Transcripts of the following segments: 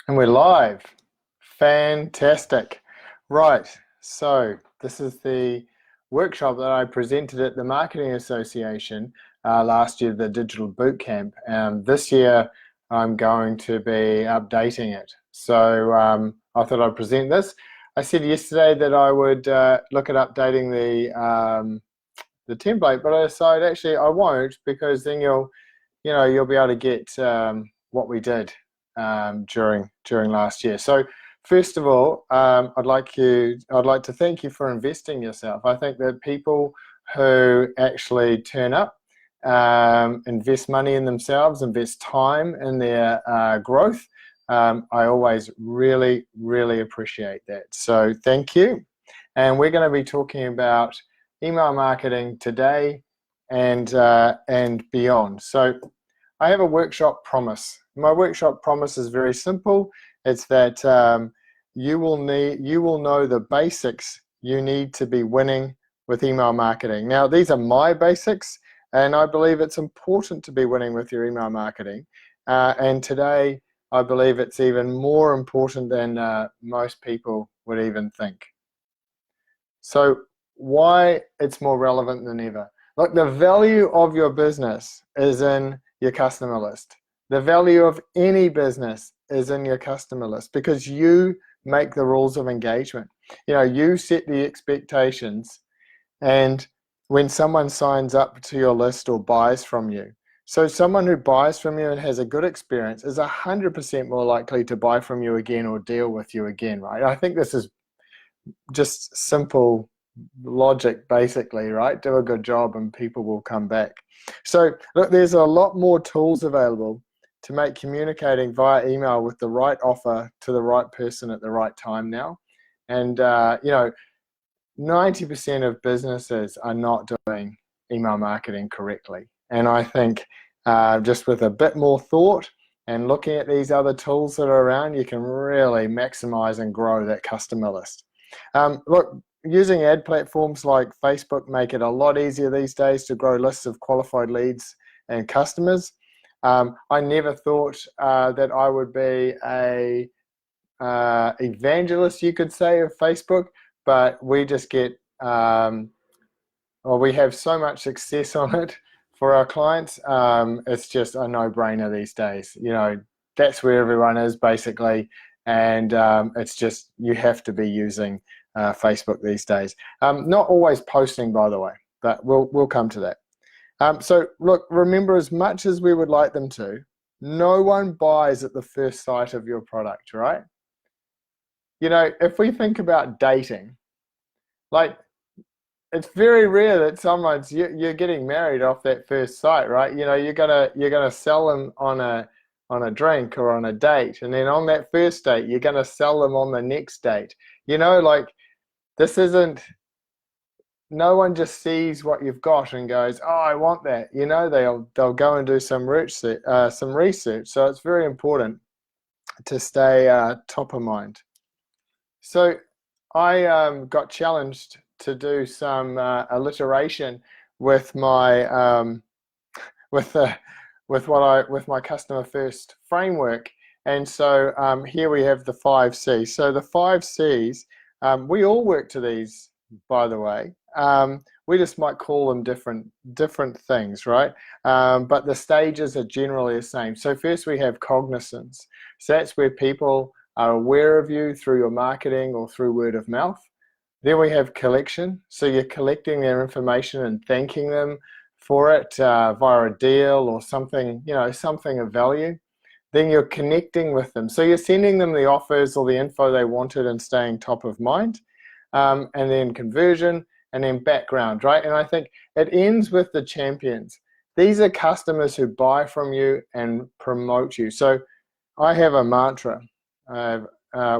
And we're live. Fantastic. Right, so this is the workshop that I presented at the Marketing Association last year, the Digital Bootcamp. This year I'm going to be updating it. So I thought I'd present this. I said yesterday that I would look at updating the template, but I decided actually I won't, because then you'll be able to get what we did during last year. So first of all, I'd like to thank you for investing yourself. I think that people who actually turn up, invest money in themselves, invest time in their growth, I always really appreciate that. So thank you. And we're going to be talking about email marketing today and beyond. So I have a workshop promise. My workshop promise is very simple. It's that you will know the basics you need to be winning with email marketing. Now, these are my basics, and I believe it's important to be winning with your email marketing. And today, I believe it's even more important than most people would even think. So why it's more relevant than ever? Look, the value of your business is in your customer list. The value of any business is in your customer list, because you make the rules of engagement. You set the expectations, and when someone signs up to your list or buys from you, so someone who buys from you and has a good experience is 100% more likely to buy from you again or deal with you again, right? I think this is just simple logic, basically, right? Do a good job and people will come back. So look, there's a lot more tools available to make communicating via email with the right offer to the right person at the right time now. And 90% of businesses are not doing email marketing correctly. And I think just with a bit more thought and looking at these other tools that are around, you can really maximize and grow that customer list. Look, using ad platforms like Facebook make it a lot easier these days to grow lists of qualified leads and customers. I never thought that I would be a evangelist, you could say, of Facebook, but we just get, we have so much success on it for our clients. It's just a no-brainer these days. That's where everyone is basically, and it's just, you have to be using Facebook these days. Not always posting, by the way, but we'll come to that. So look, remember, as much as we would like them to, no one buys at the first sight of your product, right? If we think about dating, like, it's very rare that you're getting married off that first sight, right? You're gonna sell them on a drink or on a date, and then on that first date, you're gonna sell them on the next date. Like, this isn't. No one just sees what you've got and goes, "Oh, I want that." They'll go and do some research. So it's very important to stay top of mind. So I got challenged to do some alliteration with my with my customer first framework, and so here we have the 5 C's. So the 5 C's, we all work to these, by the way. We just might call them different things, right? But the stages are generally the same. So first we have cognizance. So that's where people are aware of you through your marketing or through word of mouth. Then we have collection. So you're collecting their information and thanking them for it via a deal or something, something of value. Then you're connecting with them. So you're sending them the offers or the info they wanted and staying top of mind. And then conversion, and then background, right? And I think it ends with the champions. These are customers who buy from you and promote you. So I have a mantra. I have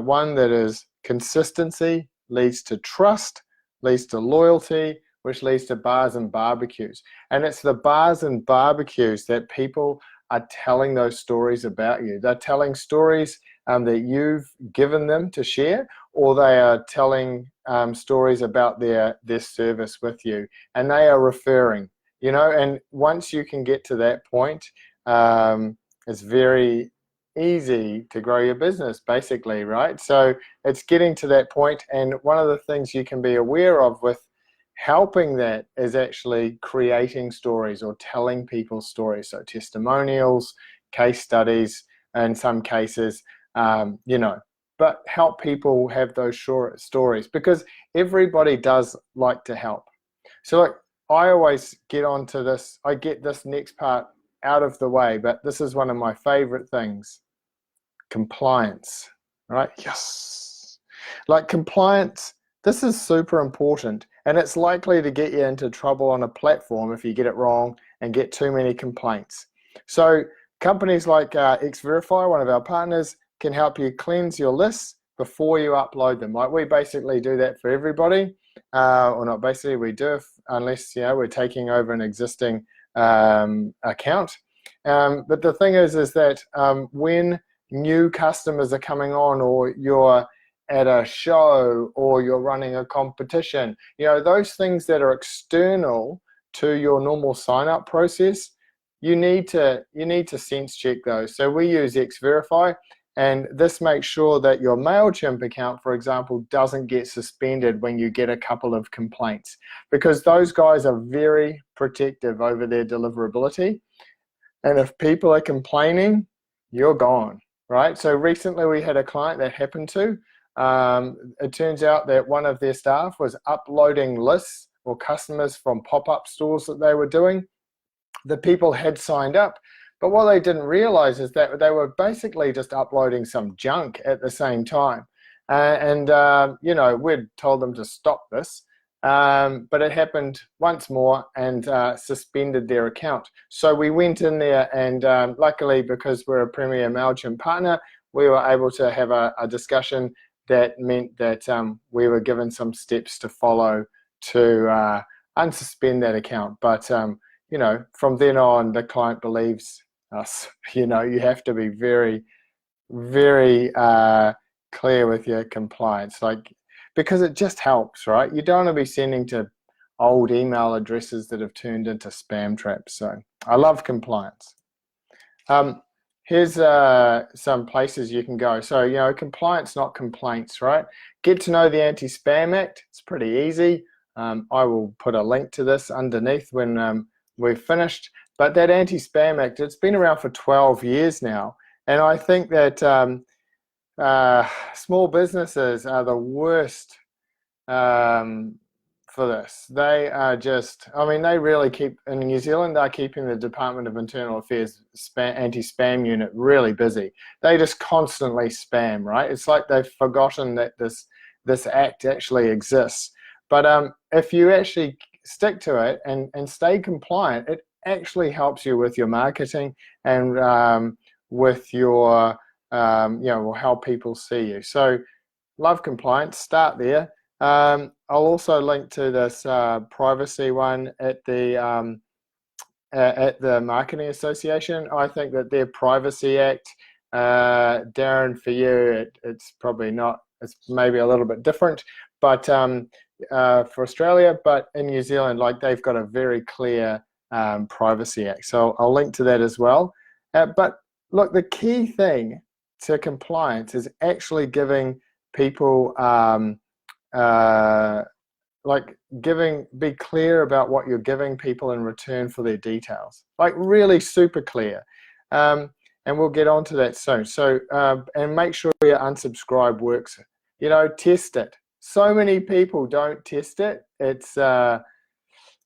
one that is consistency leads to trust, leads to loyalty, which leads to bars and barbecues. And it's the bars and barbecues that people are telling those stories about you. They're telling stories that you've given them to share, or they are telling stories about their service with you, and they are referring. And once you can get to that point, it's very easy to grow your business, basically, right? So it's getting to that point, and one of the things you can be aware of with helping that is actually creating stories or telling people stories. So testimonials, case studies, in some cases, you know, but help people have those short stories, because everybody does like to help. So like, I always get onto this, I get this next part out of the way, but this is one of my favorite things: compliance, right? Yes. Like compliance, this is super important, and it's likely to get you into trouble on a platform if you get it wrong and get too many complaints. So companies like Verify, one of our partners, can help you cleanse your lists before you upload them. Like we basically do that for everybody, or not basically, we do, unless we're taking over an existing account. But the thing is that when new customers are coming on, or you're at a show, or you're running a competition, those things that are external to your normal sign-up process, you need to sense check those. So we use Verify, and this makes sure that your MailChimp account, for example, doesn't get suspended when you get a couple of complaints, because those guys are very protective over their deliverability. And if people are complaining, you're gone, right? So recently we had a client that happened to. It turns out that one of their staff was uploading lists or customers from pop-up stores that they were doing. The people had signed up, but what they didn't realize is that they were basically just uploading some junk at the same time. We'd told them to stop this, but it happened once more and suspended their account. So we went in there, and luckily, because we're a Premier MailChimp partner, we were able to have a discussion that meant that we were given some steps to follow to unsuspend that account. But from then on, the client believes us. You have to be very, very clear with your compliance, because it just helps, right? You don't want to be sending to old email addresses that have turned into spam traps. So I love compliance. Here's some places you can go. So, compliance, not complaints, right? Get to know the Anti-Spam Act. It's pretty easy. I will put a link to this underneath when we've finished. But that Anti-Spam Act, it's been around for 12 years now. And I think that small businesses are the worst for this. They are they really keep, in New Zealand, they're keeping the Department of Internal Affairs anti-spam unit really busy. They just constantly spam, right? It's like they've forgotten that this act actually exists. But if you actually stick to it and stay compliant, it actually helps you with your marketing and with your, how people see you. So love compliance, start there. I'll also link to this privacy one at the Marketing Association. I think that their Privacy Act, Darren, for you, it's probably not, it's maybe a little bit different, but for Australia, but in New Zealand, they've got a very clear Privacy Act. So I'll link to that as well. But look, the key thing to compliance is actually giving people be clear about what you're giving people in return for their details, really super clear. And we'll get onto that soon. So and make sure your unsubscribe works. Test it. So many people don't test it. It's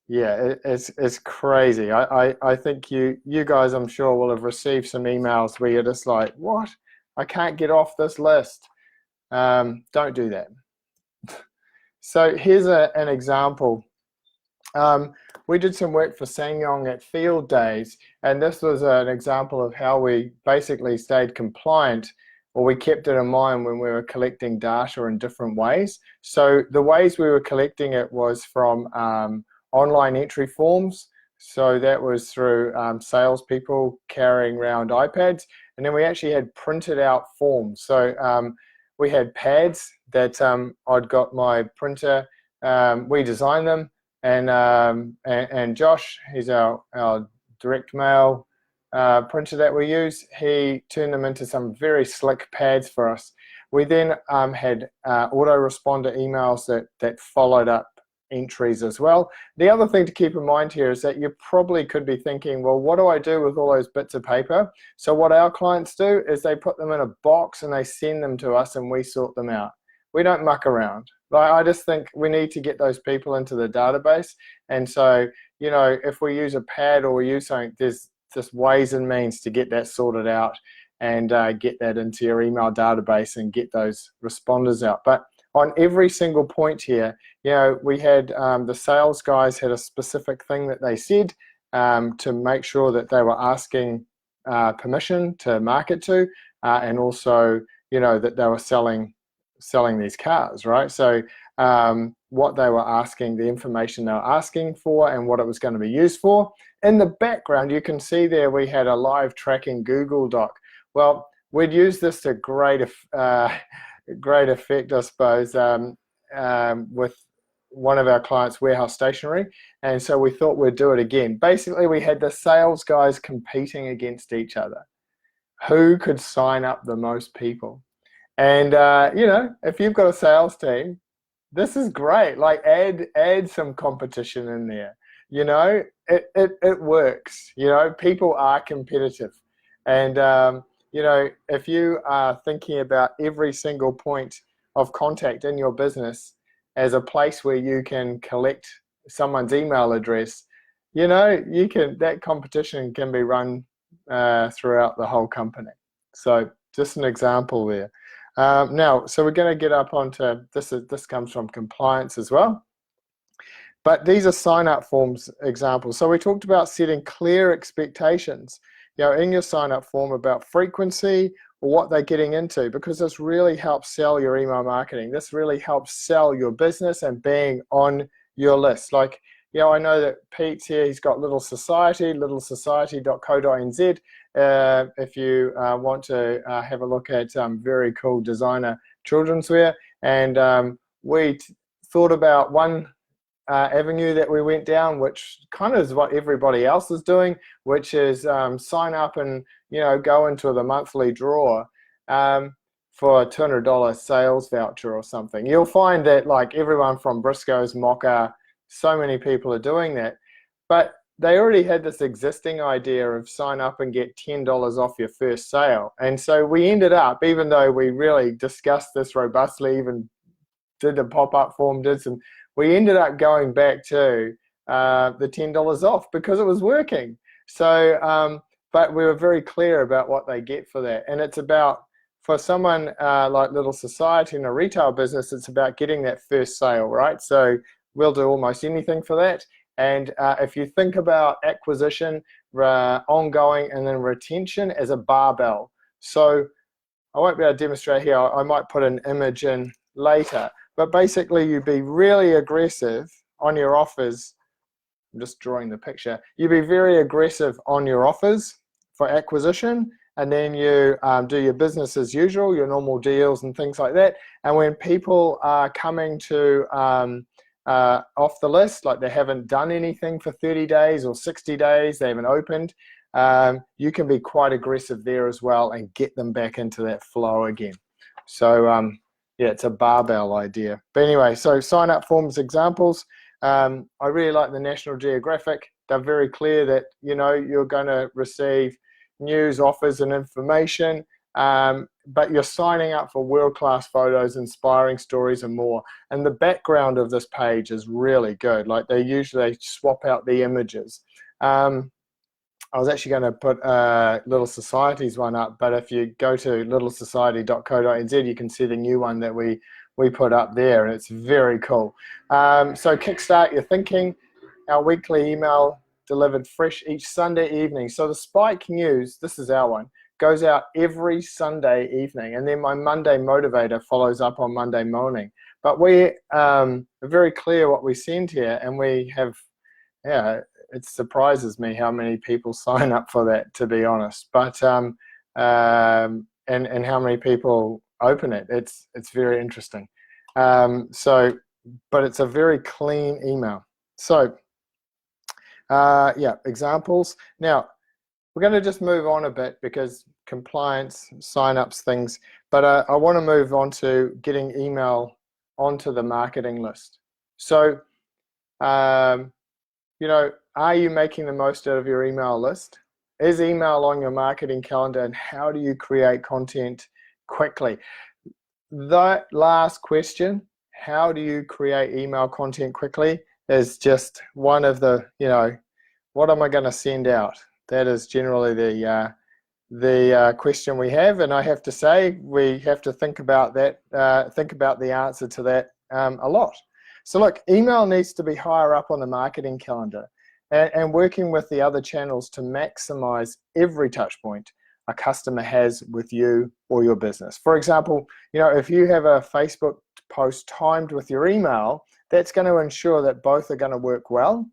it's crazy. I think you guys, I'm sure, will have received some emails where you're just like, what? I can't get off this list. Don't do that. So here's an example. We did some work for Ssangyong at Field Days, and this was an example of how we basically stayed compliant, or we kept it in mind when we were collecting data in different ways. So the ways we were collecting it was from online entry forms. So that was through salespeople carrying around iPads, and then we actually had printed out forms. So we had pads that I'd got my printer, we designed them, and Josh, he's our direct mail printer that we use, he turned them into some very slick pads for us. We then had autoresponder emails that followed up entries as well. The other thing to keep in mind here is that you probably could be thinking, well, what do I do with all those bits of paper? So what our clients do is they put them in a box and they send them to us and we sort them out. We don't muck around. Like, I just think we need to get those people into the database. And so, you know, if we use a pad or we use something, there's just ways and means to get that sorted out and get that into your email database and get those responders out. But on every single point here, you know, we had the sales guys had a specific thing that they said to make sure that they were asking permission to market to, and also, you know, that they were selling these cars, right? So what they were asking, the information they were asking for, and what it was going to be used for. In the background, you can see there we had a live tracking Google Doc. Well, we'd use this to great effect, I suppose, with one of our clients, Warehouse Stationery, and so we thought we'd do it again. Basically, we had the sales guys competing against each other. Who could sign up the most people? And you know, if you've got a sales team, this is great. Like, add some competition in there. You know, it works. You know, people are competitive, and you know, if you are thinking about every single point of contact in your business as a place where you can collect someone's email address, you know, that competition can be run throughout the whole company. So just an example there. Now, so we're going to get up onto this. This comes from compliance as well. But these are sign-up forms examples. So we talked about setting clear expectations, you know, in your sign-up form about frequency or what they're getting into, because this really helps sell your email marketing. This really helps sell your business and being on your list. Like, you know, I know that Pete's here, he's got Little Society, littlesociety.co.nz. If you want to have a look at very cool designer children's wear. And we thought about one avenue that we went down, which kind of is what everybody else is doing, which is sign up and, you know, go into the monthly draw for a $200 sales voucher or something. You'll find that, like, everyone from Briscoe's, Mocha, so many people are doing that, but they already had this existing idea of sign up and get $10 off your first sale. And so we ended up, even though we really discussed this robustly, even did the pop-up form, we ended up going back to the $10 off because it was working. So, but we were very clear about what they get for that. And it's about, for someone like Little Society in a retail business, it's about getting that first sale, right? So we'll do almost anything for that. And if you think about acquisition, ongoing, and then retention as a barbell. So I won't be able to demonstrate here. I might put an image in later. But basically, you be really aggressive on your offers. I'm just drawing the picture. You be very aggressive on your offers for acquisition, and then you do your business as usual, your normal deals and things like that. And when people are coming to off the list, like they haven't done anything for 30 days or 60 days, they haven't opened, you can be quite aggressive there as well and get them back into that flow again. So yeah, it's a barbell idea. But anyway, so sign up forms examples. I really like the National Geographic. They're very clear that, you know, you're going to receive news, offers, and information, but you're signing up for world-class photos, inspiring stories, and more. And the background of this page is really good. Like, they usually swap out the images. I was actually going to put Little Society's one up, but if you go to littlesociety.co.nz, you can see the new one that we put up there, and it's very cool. So kickstart your thinking. Our weekly email delivered fresh each Sunday evening. So the Spike News, this is our one, goes out every Sunday evening, and then my Monday Motivator follows up on Monday morning. But we are very clear what we send here, and we have, yeah, it surprises me how many people sign up for that, to be honest. But and how many people open it. It's very interesting. So, but it's a very clean email. So yeah, examples. Now, we're going to just move on a bit because compliance, sign-ups, things. But I want to move on to getting email onto the marketing list. So, you know, are you making the most out of your email list? Is email on your marketing calendar, and how do you create content quickly? That last question, how do you create email content quickly, is just one of the, you know, what am I going to send out? That is generally the question we have, and I have to say we have to think about that, think about the answer to that a lot. So look, email needs to be higher up on the marketing calendar, and working with the other channels to maximize every touch point a customer has with you or your business. For example, you know, if you have a Facebook post timed with your email, that's going to ensure that both are going to work well.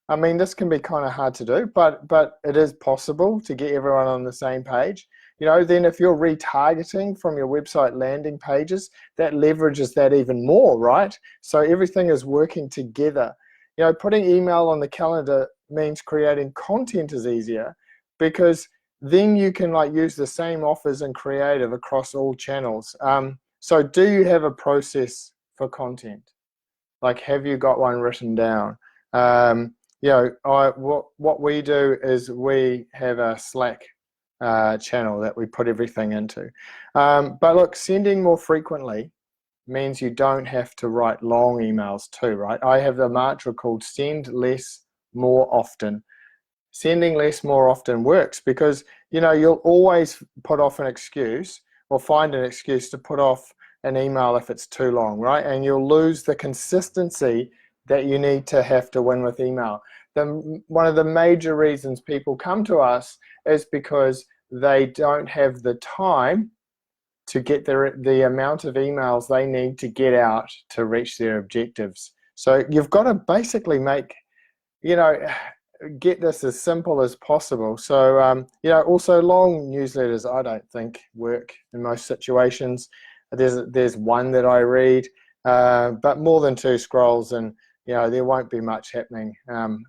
I mean, this can be kind of hard to do, but it is possible to get everyone on the same page. You know, then if you're retargeting from your website landing pages, that leverages that even more, right? So everything is working together. You know, putting email on the calendar means creating content is easier, because then you can like use the same offers and creative across all channels. So do you have a process for content? Like, have you got one written down? You know, what we do is we have a Slack channel that we put everything into. But look, sending more frequently means you don't have to write long emails too, right? I have the mantra called send less, more often. Sending less more often works because, you know, you'll always put off an excuse or find an excuse to put off an email if it's too long, right? And you'll lose the consistency that you need to have to win with email. One of the major reasons people come to us is because they don't have the time to get the amount of emails they need to get out to reach their objectives. So you've got to basically make, you know, get this as simple as possible. So, you know, also long newsletters I don't think work in most situations. There's one that I read, but more than 2 scrolls and, you know, there won't be much happening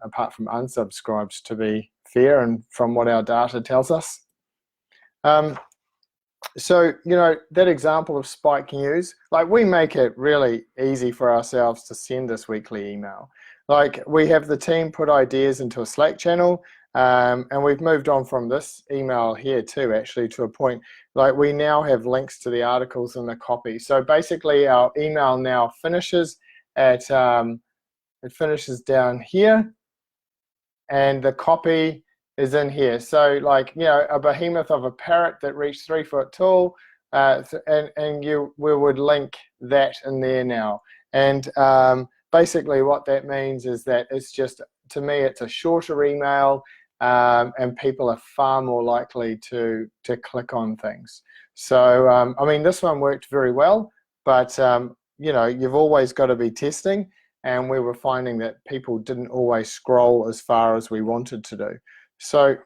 apart from unsubscribes, to be fair, and from what our data tells us. So, you know, that example of spike news, like we make it really easy for ourselves to send this weekly email. Like we have the team put ideas into a Slack channel, and we've moved on from this email here too, actually, to a point like we now have links to the articles and the copy. So basically our email now finishes at, it finishes down here, and the copy is in here. So like, you know, a behemoth of a parrot that reached 3 foot tall, and we would link that in there now. And basically what that means is that it's just, to me, it's a shorter email, and people are far more likely to click on things. So, I mean, this one worked very well, but, you know, you've always got to be testing, and we were finding that people didn't always scroll as far as we wanted to do. So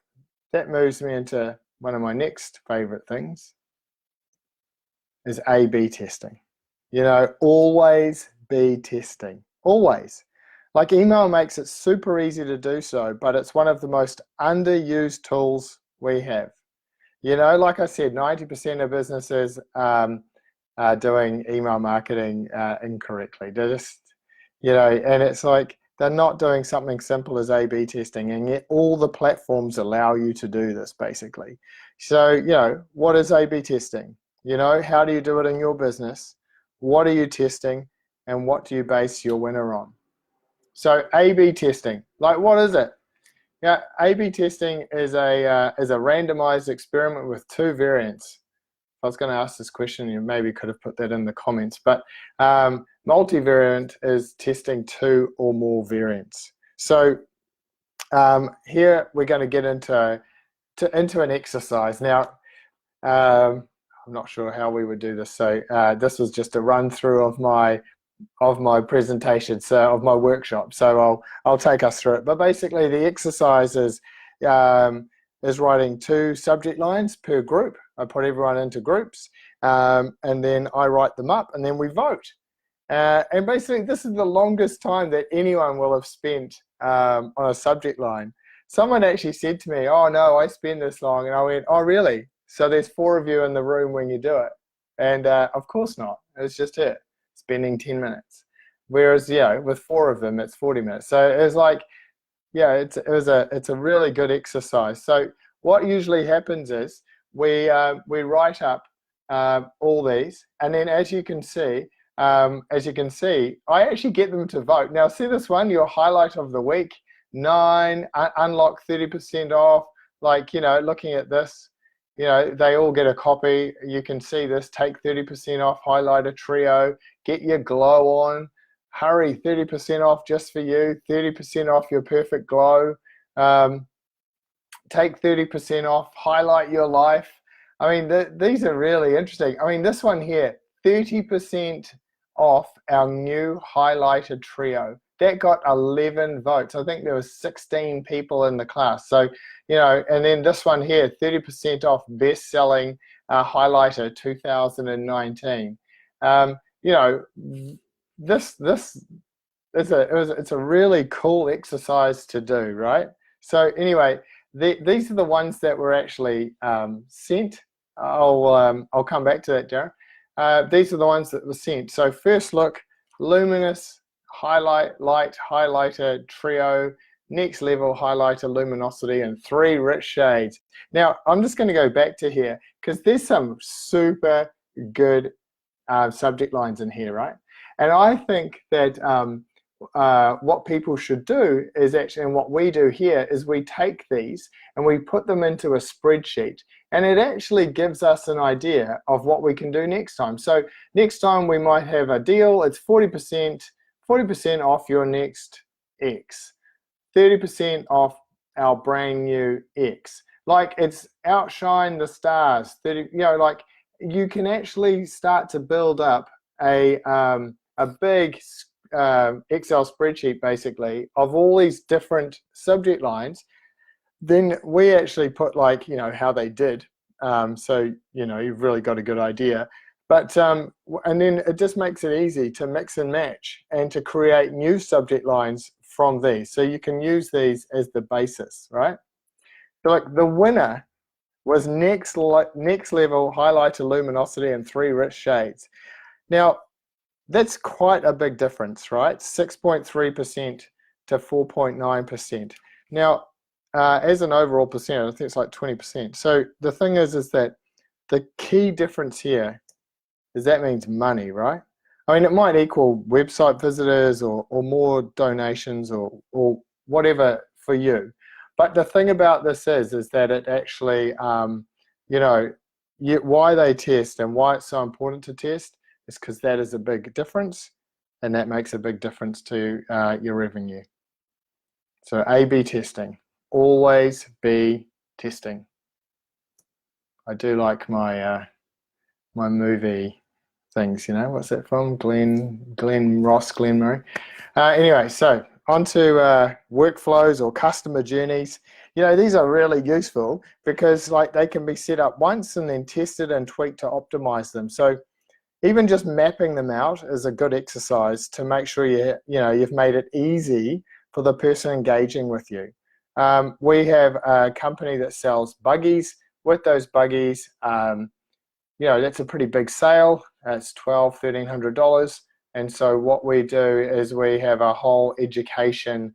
that moves me into one of my next favorite things, is A/B testing. You know, always be testing, always. Like email makes it super easy to do so, but it's one of the most underused tools we have. You know, like I said, 90% of businesses are doing email marketing incorrectly. They're just, you know, and it's like they're not doing something simple as A/B testing, and yet all the platforms allow you to do this basically. So, you know, what is A/B testing? You know, how do you do it in your business? What are you testing, and what do you base your winner on? So A/B testing, like what is it? Yeah, A/B testing is a randomized experiment with 2 variants. I was going to ask this question, you maybe could have put that in the comments, but multivariant is testing 2 or more variants. So here we're going to get into an exercise. Now, I'm not sure how we would do this. So this was just a run through of my presentation, so of my workshop. So I'll take us through it. But basically, the exercise is writing 2 subject lines per group. I put everyone into groups, and then I write them up, and then we vote. And basically, this is the longest time that anyone will have spent on a subject line. someone actually said to me, "Oh no, I spend this long," and I went, "Oh really? So there's 4 of you in the room when you do it?" And of course not. It's just it spending 10 minutes. Whereas with 4 of them, it's 40 minutes. So it was like, yeah, it's a really good exercise. So what usually happens is we write up all these, and then as you can see, I actually get them to vote. Now, see this one, your highlight of the week, 9, unlock 30% off. Like, looking at this, they all get a copy. You can see this, take 30% off, highlighter trio, get your glow on. Hurry, 30% off just for you, 30% off your perfect glow. Take 30% off, highlight your life. I mean, these are really interesting. I mean, this one here, 30% off our new highlighted trio. That got 11 votes. I think there was 16 people in the class. So, and then this one here, 30% off best-selling highlighter 2019. It's a really cool exercise to do, right? So anyway, these are the ones that were actually sent. I'll come back to that, Darren. These are the ones that were sent. So first look, luminous highlight light highlighter trio, next level highlighter luminosity, and 3 rich shades. Now I'm just going to go back to here because there's some super good subject lines in here, right? And I think that what people should do is actually, and what we do here is we take these and we put them into a spreadsheet, and it actually gives us an idea of what we can do next time. So next time we might have a deal, it's 40% off your next X, 30% off our brand new X. Like, it's outshine the stars. 30, like, you can actually start to build up a big Excel spreadsheet, basically, of all these different subject lines. Then we actually put, like, how they did. So, you've really got a good idea. But, and then it just makes it easy to mix and match and to create new subject lines from these. So you can use these as the basis, right? So, like, the winner was next level highlighter luminosity and 3 rich shades. Now, that's quite a big difference, right? 6.3% to 4.9%. Now, as an overall percentage, I think it's like 20%. So the thing is that the key difference here is that means money, right? I mean, it might equal website visitors or more donations or whatever for you. But the thing about this is that it actually, why they test and why it's so important to test is because that is a big difference, and that makes a big difference to your revenue. So A/B testing, always be testing. I do like my my movie things, what's that from? Glenn Murray. Anyway, so onto workflows or customer journeys. These are really useful because, like, they can be set up once and then tested and tweaked to optimize them. So even just mapping them out is a good exercise to make sure you've made it easy for the person engaging with you. We have a company that sells buggies. With those buggies, that's a pretty big sale. It's $1,300. And so what we do is we have a whole education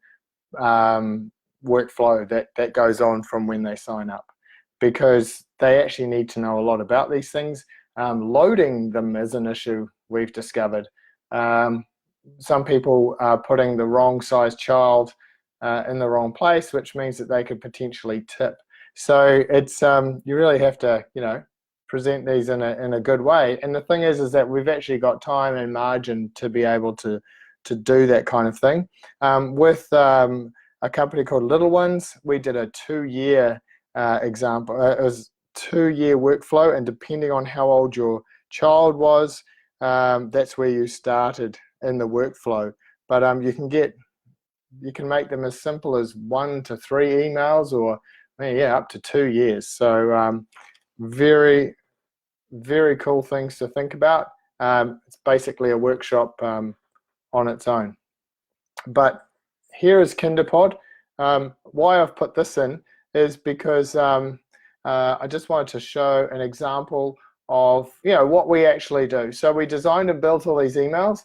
workflow that goes on from when they sign up, because they actually need to know a lot about these things. Loading them is an issue we've discovered. Some people are putting the wrong size child in the wrong place, which means that they could potentially tip. So it's you really have to present these in a good way. And the thing is that we've actually got time and margin to be able to do that kind of thing. With a company called Little Ones, we did a 2-year example. It was 2-year workflow, and depending on how old your child was, that's where you started in the workflow. But you can make them as simple as 1 to 3 emails, or up to 2 years. So very, very cool things to think about. It's basically a workshop on its own. But here is KinderPod. Why I've put this in is because I just wanted to show an example of what we actually do. So we designed and built all these emails.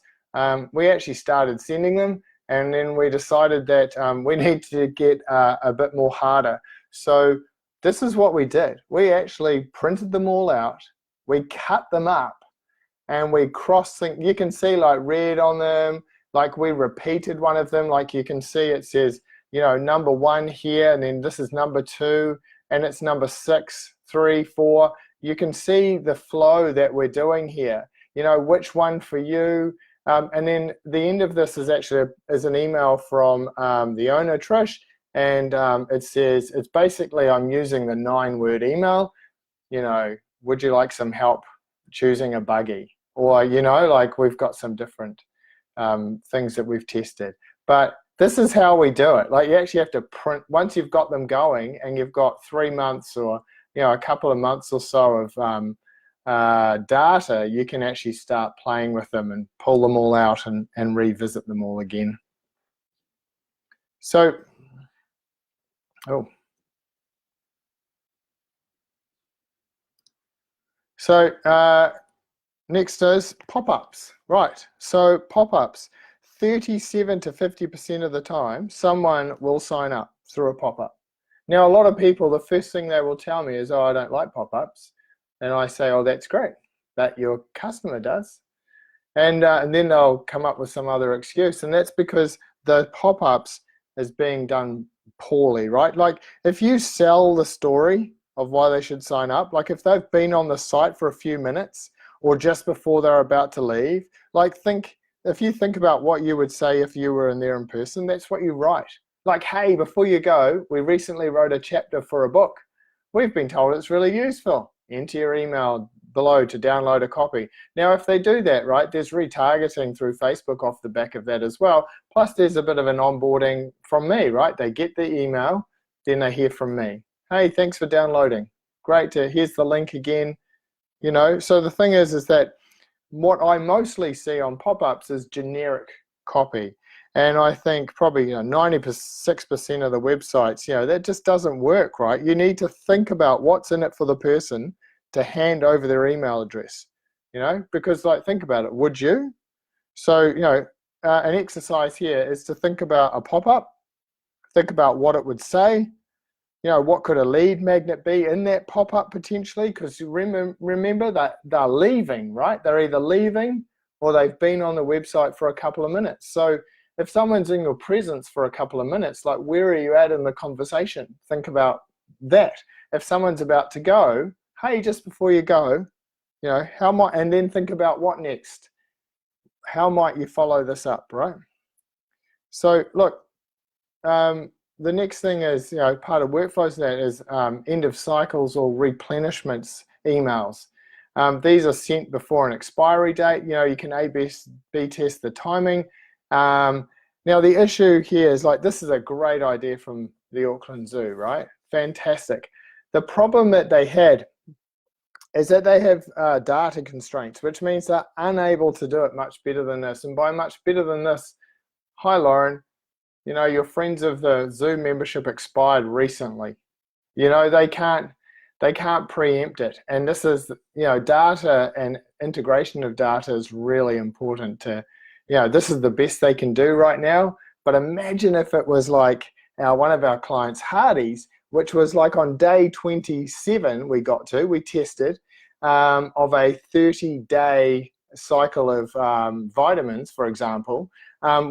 We actually started sending them, and then we decided that we need to get a bit more harder. So this is what we did. We actually printed them all out. We cut them up, and we cross-sync. You can see like red on them. Like we repeated one of them. Like you can see it says, number 1 here, and then this is number 2, and it's number 6, 3, 4. You can see the flow that we're doing here. Which one for you? And then the end of this is actually an email from the owner, Trish, and it says, it's basically, I'm using the 9-word email. Would you like some help choosing a buggy? Or, like we've got some different things that we've tested. But this is how we do it. Like you actually have to print, once you've got them going and you've got 3 months or, a couple of months or so of data, you can actually start playing with them and pull them all out and revisit them all again. So, next is pop-ups. Right, so pop-ups. 37 to 50% of the time, someone will sign up through a pop-up. Now, a lot of people, the first thing they will tell me is, oh, I don't like pop-ups. And I say, oh, that's great, that your customer does. And then they'll come up with some other excuse. And that's because the pop-ups is being done poorly, right? Like if you sell the story of why they should sign up, like if they've been on the site for a few minutes or just before they're about to leave, like if you think about what you would say if you were in there in person, that's what you write. Like, hey, before you go, we recently wrote a chapter for a book. We've been told it's really useful. Enter your email below to download a copy. Now, if they do that, right, there's retargeting through Facebook off the back of that as well. Plus, there's a bit of an onboarding from me, right? They get the email, then they hear from me. Hey, thanks for downloading. Great, here's the link again. So the thing is that what I mostly see on pop-ups is generic copy. And I think probably 96% of the websites, that just doesn't work, right? You need to think about what's in it for the person to hand over their email address, because like think about it, would you? So, an exercise here is to think about a pop-up, think about what it would say, what could a lead magnet be in that pop-up potentially? Because remember that they're leaving, right? They're either leaving or they've been on the website for a couple of minutes. So if someone's in your presence for a couple of minutes, like where are you at in the conversation? Think about that. If someone's about to go, hey, just before you go, and then think about what next? How might you follow this up, right? So look, the next thing is, part of workflows that is end of cycles or replenishments emails. These are sent before an expiry date. You can A/B test the timing. Now the issue here is like, this is a great idea from the Auckland Zoo, right? Fantastic. The problem that they had is that they have data constraints, which means they're unable to do it much better than this. And by much better than this, hi Lauren, your friends of the Zoo membership expired recently. They can't preempt it. And this is, data and integration of data is really important to, this is the best they can do right now. But imagine if it was like one of our clients, Hardy's, which was like on day 27 we tested of a 30-day cycle of vitamins, for example.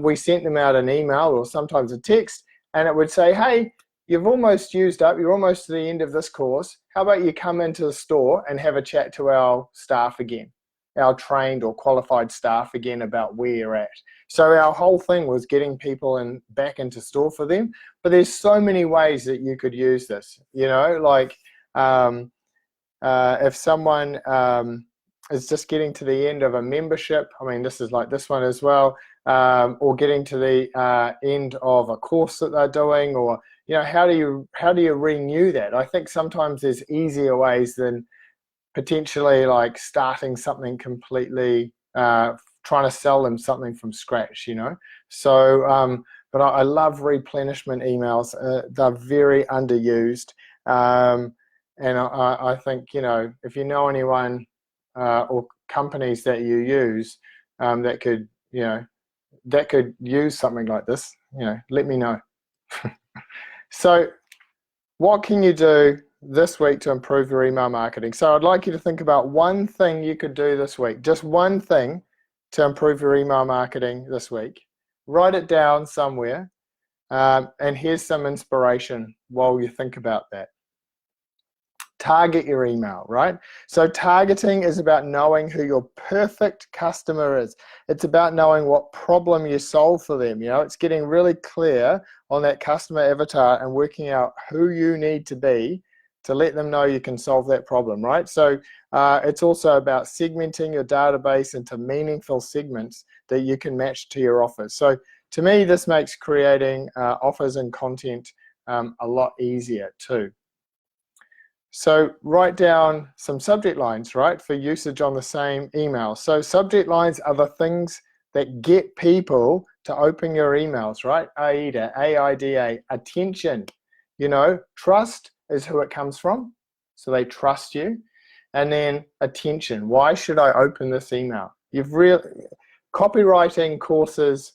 We sent them out an email or sometimes a text, and it would say, hey, you've almost used up, you're almost to the end of this course. How about you come into the store and have a chat to our staff again, our trained or qualified staff again about where you're at. So our whole thing was getting people back into store for them. But there's so many ways that you could use this, like if someone is just getting to the end of a membership, I mean, this is like this one as well, or getting to the end of a course that they're doing, or, how do you renew that? I think sometimes there's easier ways than potentially like starting something completely, trying to sell them something from scratch, So but I love replenishment emails. They're very underused. And I think, you know, if you know anyone or companies that you use that could, you know, that could use something like this, you know, let me know. So what can you do this week to improve your email marketing? So I'd like you to think about one thing you could do this week, just one thing to improve your email marketing this week. Write it down somewhere, and here's some inspiration while you think about that. Target your email, right? So targeting is about knowing who your perfect customer is. It's about knowing what problem you solve for them. You know, it's getting really clear on that customer avatar and working out who you need to be to let them know you can solve that problem, right? So it's also about segmenting your database into meaningful segments that you can match to your offers. So to me, this makes creating offers and content a lot easier too. So write down some subject lines, right, for usage on the same email. So subject lines are the things that get people to open your emails, right? AIDA, AIDA, attention. You know, trust is who it comes from, so they trust you. And then attention. Why should I open this email? Copywriting courses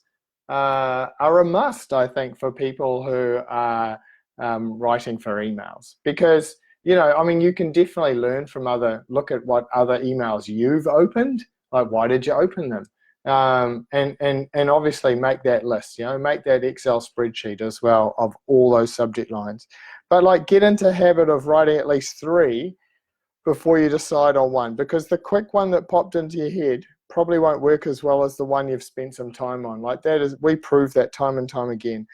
are a must, I think, for people who are writing for emails, because you know, I mean, you can definitely learn from look at what other emails you've opened, like why did you open them? And obviously make that list, you know, make that Excel spreadsheet as well of all those subject lines. But like get into a habit of writing at least 3 before you decide on one, because the quick one that popped into your head probably won't work as well as the one you've spent some time on. Like that is, we prove that time and time again.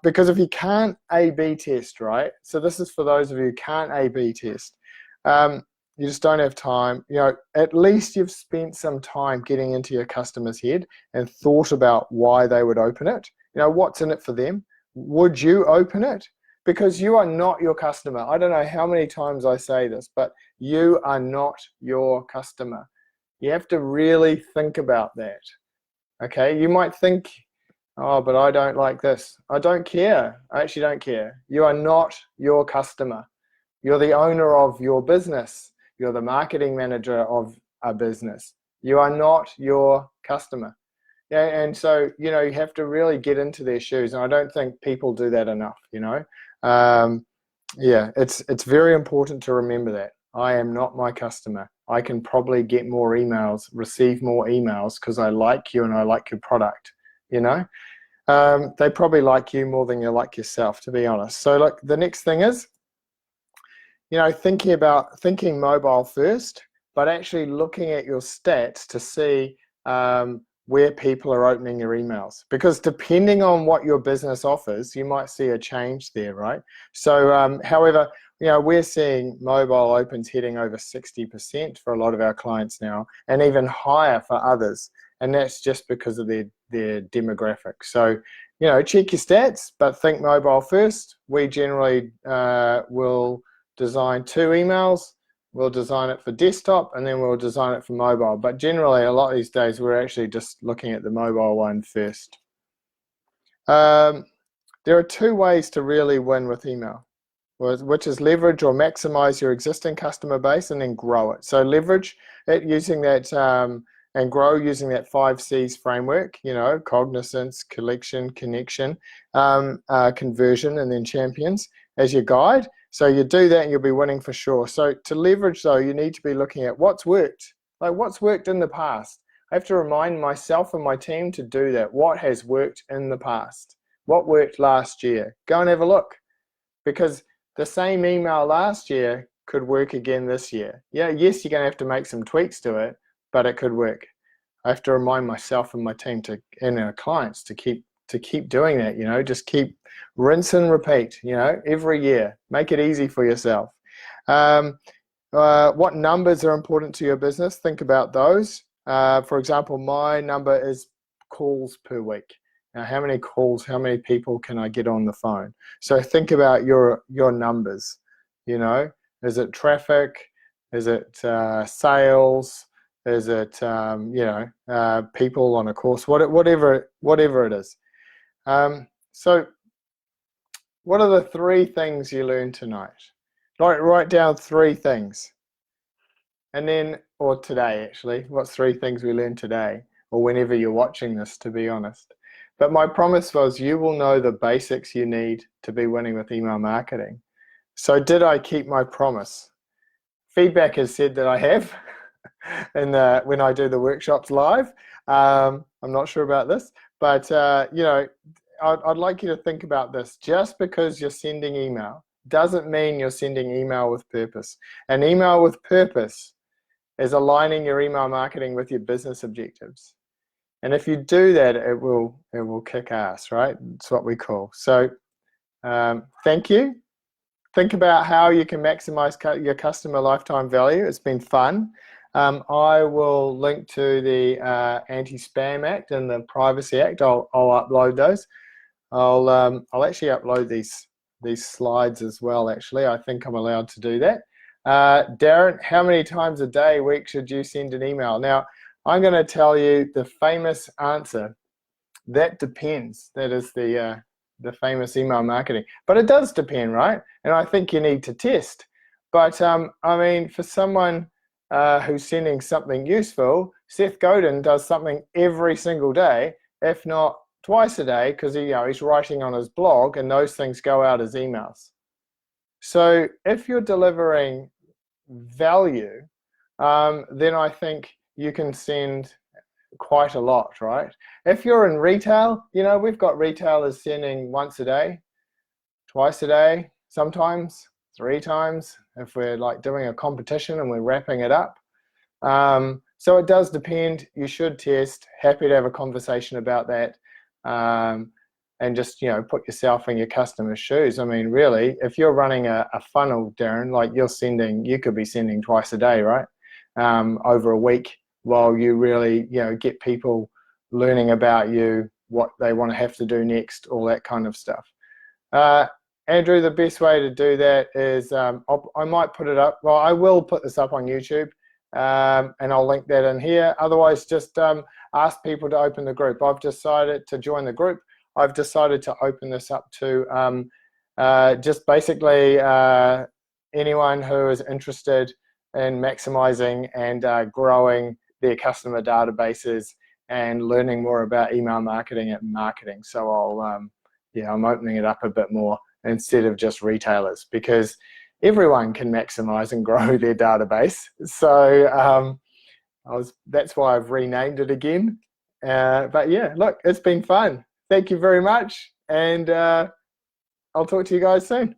Because if you can't A/B test, right? So this is for those of you who can't A/B test. You just don't have time. You know, at least you've spent some time getting into your customer's head and thought about why they would open it. You know, what's in it for them? Would you open it? Because you are not your customer. I don't know how many times I say this, but you are not your customer. You have to really think about that. Okay, you might think, oh, but I don't like this. I don't care. I actually don't care. You are not your customer. You're the owner of your business. You're the marketing manager of a business. You are not your customer. Yeah, and so, you know, you have to really get into their shoes. And I don't think people do that enough, you know. Yeah, it's very important to remember that. I am not my customer. I can probably get more emails, receive more emails because I like you and I like your product, you know. They probably like you more than you like yourself, to be honest. So look, the next thing is, you know, thinking mobile first, but actually looking at your stats to see where people are opening your emails. Because depending on what your business offers, you might see a change there, right? So, however, you know, we're seeing mobile opens heading over 60% for a lot of our clients now, and even higher for others. And that's just because of their demographic. So, you know, check your stats, but think mobile first. We generally will design 2 emails. We'll design it for desktop, and then we'll design it for mobile. But generally, a lot of these days, we're actually just looking at the mobile one first. There are 2 ways to really win with email, which is leverage or maximize your existing customer base and then grow it. So leverage it using that and grow using that 5 C's framework, you know, cognizance, collection, connection, conversion, and then champions as your guide. So you do that and you'll be winning for sure. So to leverage though, you need to be looking at what's worked, like what's worked in the past. I have to remind myself and my team to do that. What has worked in the past? What worked last year? Go and have a look, because the same email last year could work again this year. Yeah, yes, you're going to have to make some tweaks to it, but it could work. I have to remind myself and my team and our clients to keep doing that, you know, just keep rinse and repeat, you know, every year. Make it easy for yourself. What numbers are important to your business? Think about those. For example, my number is calls per week. Now, how many calls, how many people can I get on the phone? So think about your numbers, you know. Is it traffic? Is it sales? Is it, you know, people on a course? Whatever it is. So what are the 3 things you learned tonight? Write down 3 things. And then, or today actually, what's 3 things we learned today? Or whenever you're watching this, to be honest. But my promise was you will know the basics you need to be winning with email marketing. So did I keep my promise? Feedback has said that I have and when I do the workshops live. I'm not sure about this, but you know, I'd like you to think about this. Just because you're sending email doesn't mean you're sending email with purpose. An email with purpose is aligning your email marketing with your business objectives. And if you do that, it will kick ass, right? It's what we call. So thank you. Think about how you can maximize your customer lifetime value. It's been fun. I will link to the Anti-Spam Act and the Privacy Act. I'll upload those. I'll actually upload these slides as well. Actually, I think I'm allowed to do that. Darren, how many times a day, week should you send an email? Now, I'm going to tell you the famous answer. That depends. That is the famous email marketing. But it does depend, right? And I think you need to test. But I mean, for someone who's sending something useful, Seth Godin does something every single day, if not twice a day, because he's writing on his blog, and those things go out as emails. So if you're delivering value, then I think you can send quite a lot, right? If you're in retail, we've got retailers sending once a day, twice a day, sometimes 3 times if we're like doing a competition and we're wrapping it up. So it does depend. You should test. Happy to have a conversation about that. And just put yourself in your customer's shoes. I mean, really, if you're running a funnel, Darren, like you could be sending twice a day, right? Over a week, while you really get people learning about you, what they want to have to do next, all that kind of stuff. Andrew, the best way to do that is I might put it up. Well, I will put this up on YouTube, and I'll link that in here. Otherwise, just ask people to open the group. I've decided to join the group. I've decided to open this up to just basically anyone who is interested in maximizing and growing their customer databases and learning more about email marketing at marketing. So I'm opening it up a bit more instead of just retailers, because everyone can maximize and grow their database. So that's why I've renamed it again. But yeah, look, it's been fun. Thank you very much, and I'll talk to you guys soon.